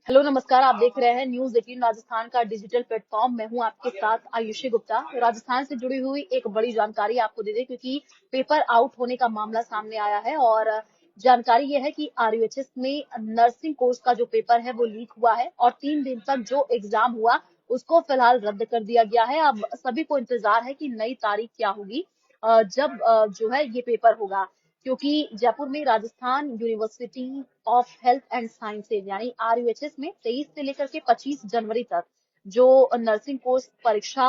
Hello नमस्कार। आप देख रहे हैं न्यूज 18 राजस्थान का डिजिटल प्लेटफॉर्म। मैं हूं आपके साथ आयुषी गुप्ता। राजस्थान से जुड़ी हुई एक बड़ी जानकारी आपको दे दें, क्योंकि पेपर आउट होने का मामला सामने आया है। और जानकारी यह है कि आरयूएचएस में नर्सिंग कोर्स का जो पेपर है वो लीक हुआ है और 3 दिन तक जो एग्जाम हुआ उसको फिलहाल रद्द कर दिया गया है। अब सभी को इंतजार है कि नई तारीख क्या होगी, जब जो है ये पेपर होगा। क्योंकि जयपुर में Rajasthan university of health and sciences यानी आरयूएचएस में 23 से लेकर के 25 जनवरी तक जो नर्सिंग कोर्स परीक्षा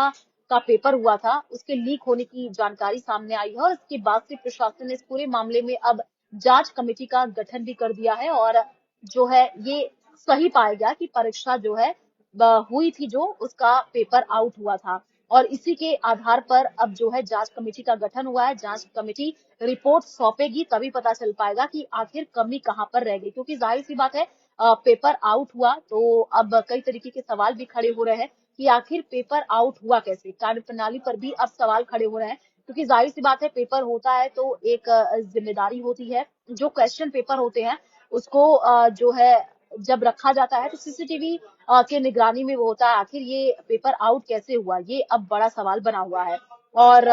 का पेपर हुआ था उसके लीक होने की जानकारी सामने आई है। और इसके बाद से प्रशासन ने इस पूरे मामले में अब जांच कमेटी का गठन भी कर दिया है। और जो है ये सही पाया गया कि परीक्षा जो है हुई थी, जो उसका पेपर आउट हुआ था। और इसी के आधार पर अब जो है जांच कमेटी का गठन हुआ है। जांच कमेटी रिपोर्ट सौंपेगी, तभी पता चल पाएगा कि आखिर कमी कहाँ पर रह गई। क्योंकि जाहिर सी बात है, पेपर आउट हुआ तो अब कई तरीके के सवाल भी खड़े हो रहे हैं कि आखिर पेपर आउट हुआ कैसे। कार्यप्रणाली पर भी अब सवाल खड़े हो रहे हैं, क्योंकि जाहिर सी बात है पेपर होता है तो एक जिम्मेदारी होती है। जो क्वेश्चन पेपर होते हैं उसको जो है जब रखा जाता है तो सीसीटीवी के निगरानी में वो होता है। आखिर ये पेपर आउट कैसे हुआ, ये अब बड़ा सवाल बना हुआ है। और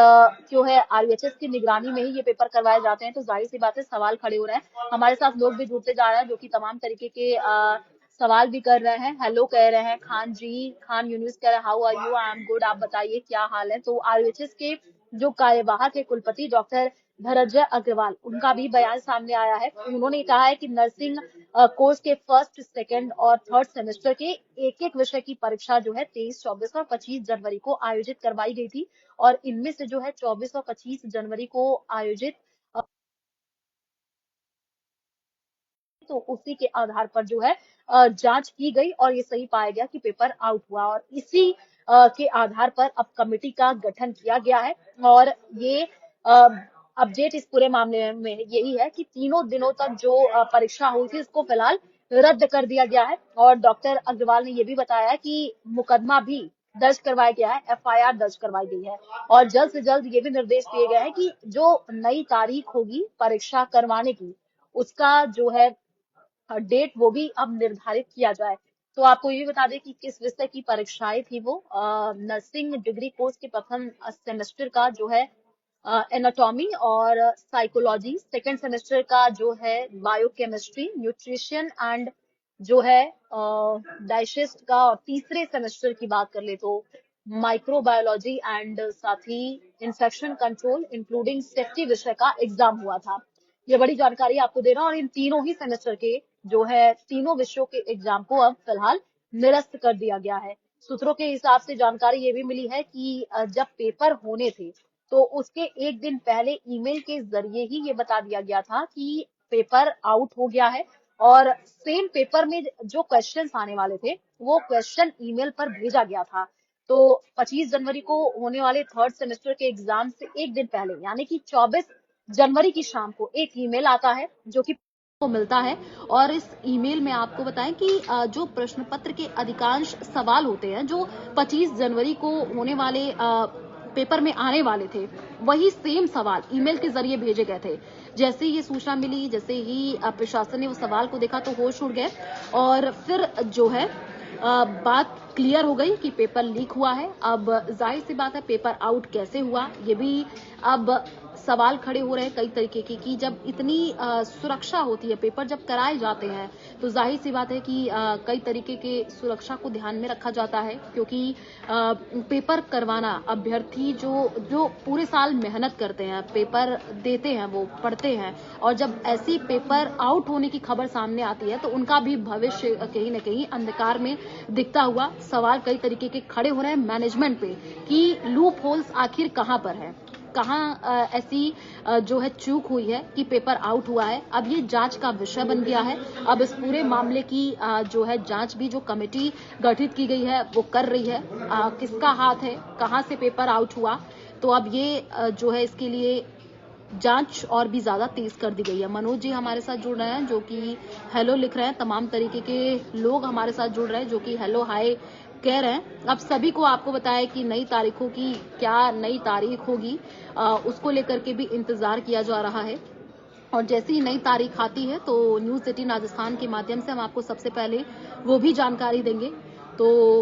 जो है आरयूएचएस की निगरानी में ही ये पेपर करवाए जाते हैं, तो जाहिर सी बात है सवाल खड़े हो रहे हैं। हमारे साथ लोग भी जुड़ते जा रहे हैं जो कि तमाम तरीके के सवाल भी कर रहे हैं। हेलो कह रहे हैं खान जी, खान यूनिस कह रहे हैं how are you, I am good, आप बताइए क्या हाल है। तो आरयूएचएस के जो कार्यवाहक है कुलपति डॉक्टर धनंजय अग्रवाल, उनका भी बयान सामने आया है। उन्होंने कहा है कि नर्सिंग कोर्स के फर्स्ट, सेकंड और थर्ड सेमेस्टर के एक एक विषय की परीक्षा जो है 23, 24 और 25 जनवरी को आयोजित करवाई गई थी। और इनमें से जो है 24 और 25 जनवरी को आयोजित तो उसी के आधार पर जो है जांच की गई और ये सही पाया गया कि पेपर आउट हुआ। और इसी के आधार पर अब कमेटी का गठन किया गया है। और ये अपडेट इस पूरे मामले में यही है कि तीनों दिनों तक जो परीक्षा हुई थी उसको फिलहाल रद्द कर दिया गया है। और डॉक्टर अग्रवाल ने ये भी बताया कि मुकदमा भी दर्ज करवाया गया है, एफआईआर दर्ज करवाई गई है। और जल्द से जल्द ये भी निर्देश दिए गए हैं कि जो नई तारीख होगी परीक्षा करवाने की, उसका जो है डेट वो भी अब निर्धारित किया जाए। तो आपको ये बता दें कि किस विषय की परीक्षाएं थी वो। नर्सिंग डिग्री कोर्स के प्रथम सेमेस्टर का जो है एनाटॉमी और साइकोलॉजी, सेकंड सेमेस्टर का जो है बायोकेमिस्ट्री, न्यूट्रिशन एंड जो है डाइजेस्ट का। और तीसरे सेमेस्टर की बात कर ले तो माइक्रोबायोलॉजी एंड साथ ही इन्फेक्शन कंट्रोल इंक्लूडिंग सेफ्टी विषय का एग्जाम हुआ था। ये बड़ी जानकारी आपको दे रहा हूं। और इन तीनों ही सेमेस्टर के जो है तीनों विषयों के एग्जाम को अब फिलहाल निरस्त कर दिया गया है। सूत्रों के हिसाब से जानकारी ये भी मिली है कि जब पेपर होने थे तो उसके एक दिन पहले ईमेल के जरिए ही ये बता दिया गया था कि पेपर आउट हो गया है। और सेम पेपर में जो क्वेश्चंस आने वाले थे वो क्वेश्चन ईमेल पर भेजा गया था। तो 25 जनवरी को होने वाले थर्ड सेमेस्टर के एग्जाम से एक दिन पहले यानी कि 24 जनवरी की शाम को एक ईमेल आता है जो कि को मिलता है। और इस ईमेल में आपको बताएं कि जो प्रश्न पत्र के अधिकांश सवाल होते हैं जो 25 जनवरी को होने वाले पेपर में आने वाले थे, वही सेम सवाल ईमेल के जरिए भेजे गए थे। जैसे ही ये सूचना मिली, जैसे ही प्रशासन ने उस सवाल को देखा तो होश उड़ गए। और फिर जो है बात क्लियर हो गई कि पेपर लीक हुआ है। अब जाहिर सी बात है पेपर आउट कैसे हुआ, ये भी अब सवाल खड़े हो रहे हैं कई तरीके के कि जब इतनी सुरक्षा होती है, पेपर जब कराए जाते हैं तो जाहिर सी बात है कि कई तरीके के सुरक्षा को ध्यान में रखा जाता है। क्योंकि पेपर करवाना अभ्यर्थी जो जो पूरे साल मेहनत करते हैं, पेपर देते हैं, वो पढ़ते हैं, और जब ऐसी पेपर आउट होने की खबर सामने आती है तो उनका भी भविष्य कहीं न कहीं अंधकार में दिखता हुआ सवाल कई तरीके के खड़े हो रहे हैं मैनेजमेंट पे कि लूप होल्स आखिर कहां पर है, कहां ऐसी जो है चूक हुई है कि पेपर आउट हुआ है। अब ये जांच का विषय बन गया है। अब इस पूरे मामले की जो है जांच भी जो कमेटी गठित की गई है वो कर रही है। किसका हाथ है, कहां से पेपर आउट हुआ, तो अब ये जो है इसके लिए जांच और भी ज्यादा तेज कर दी गई है। मनोज जी हमारे साथ जुड़ रहे हैं जो कि हेलो लिख रहे हैं, तमाम तरीके के लोग हमारे साथ जुड़ रहे हैं जो कि हेलो हाय कह रहे हैं। अब सभी को आपको बताया कि नई तारीखों की क्या नई तारीख होगी, उसको लेकर के भी इंतजार किया जा रहा है। और जैसे ही नई तारीख आती है तो न्यूज़ 18 राजस्थान के माध्यम से हम आपको सबसे पहले वो भी जानकारी देंगे। तो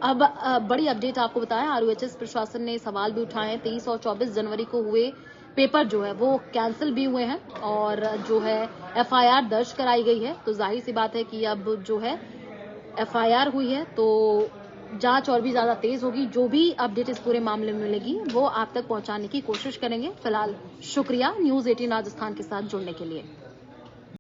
अब बड़ी अपडेट आपको बताएं, आरओएचएस प्रशासन ने सवाल भी उठाए हैं। 23 और 24 जनवरी को हुए पेपर जो है वो कैंसिल भी हुए हैं और जो है एफआईआर दर्ज कराई गई है। तो जाहिर सी बात है कि अब जो है एफआईआर हुई है तो जांच और भी ज्यादा तेज होगी। जो भी अपडेट इस पूरे मामले में मिलेगी वो आप तक पहुंचाने की कोशिश करेंगे। फिलहाल शुक्रिया न्यूज़ 18 राजस्थान के साथ जुड़ने के लिए।